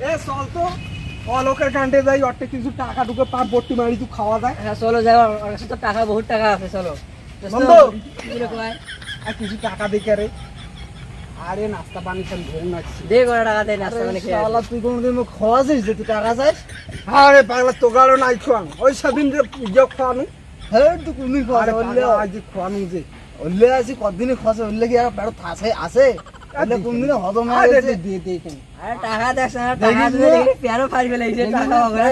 এ চল তো অলোকের কাণ্ডে যাই, অর্থে কিছু টাকা ঢুকে পার বট্টি মারি তুই খাওয়া যায়। হ্যাঁ চলো যাই, ওর কাছে তো টাকা বহুত টাকা আছে, চলো। বন্ধু। কি রে কয়? আর কিছু টাকা দেখে রে, আরে নাস্তা পানি খান ঘুম নাচ্ছি। দে করে টাকা দে, নাস্তা পানি খেয়ে শালা তুই কোনদিন খাওয়াছিস যে তুই টাকা চাস? আরে পাগলা তোগারও নাই খাওয়ানো, ওই সেদিন যে ইয়ে খাওয়ানো। হ্যাঁ তুই কোনদিন খাওয়া আরে বললে পাগলা আজ খাওয়ানো যে বললে আছি কতদিনে খাওয়া বললে কি আর পেড়ো থাসে আছে বললে কোনদিনে হজম হয়ে আরে গেছে। দে দে এখানে। আরে টাকা দেখছ না, টাকা দেখিস দিলে না? দেখি পেয়ারও ফাড়ি ফেলাইছে টাকা হবে।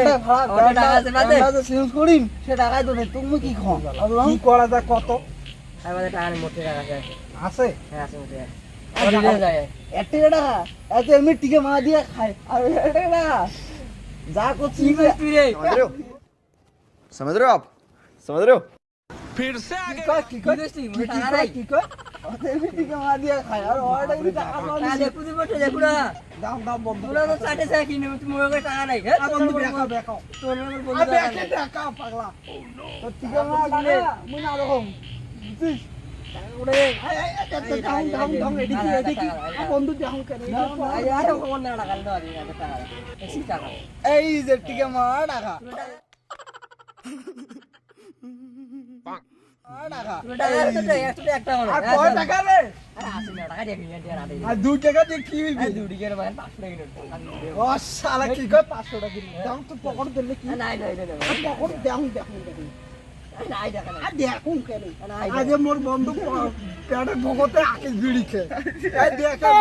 ওটা টাকা আছে বাদে। চেঞ্জ করিম সে টাকাই তো নেই, তুমি কি খাও? কি করা যায় কত আর বাদে টাকা নেই, মোটে টাকা আছে। আছে? হ্যাঁ আছে মোটে। আর দিলে যায়। একটা টাকা এত এমনি টিকে মা দিয়ে খায় আর একটা টাকা যা করছি কি করিস তুই রে? समझ रहे हो आप समझ रहे हो কি কয় কি করিস তুই? মোটে টাকা নাই। কি কয় অত এমনি টিকে মা দিয়ে খায় আর ওটা কি টাকা টাকা পাওয়া দেখু দি মোটে দেখু না। দাম দাম বন্ধু। তোরা তো চাটে চাই কিনে, তুই মোর কাছে টাকা নাই। হ্যাঁ আ বন্ধু বেকা বেকা। তোর আমার বন্ধু আ টাকা বেকে নাই। টাকা পাগলা। তো টিকে মা দিলে মুই না রকম বুঝছিস? টাকা উড়ে দে। দাম দাম দাম এদিকে এদিকে। আ বন্ধু দাম করে। আরে আরে কোন না টাকা দাও দি টাকা। বেশি টাকা। এই যে টিকে মা টাকা টাকা তুই টাকা আছে তো একটা মনে। আর কয় টাকা রে? আরে আসি না টাকা দিয়ে কিনে দিয়ে রাতে। আর 2 টাকা দিয়ে কি হইবে? আর দুড়ি করে মানে 500 টাকা কিনে। ও শালা কি কয় 500 টাকা দিন। দাম তো পকড় দিলে কি? নাই নাই নাই। পকড় দাম দেখুন দেখুন। নাই টাকা নাই। আর দেখুন কেন? নাই। আজ মোর বন্ধু পেটে ভগতে আকে বিড়ি খেয়ে। এই দেখেন।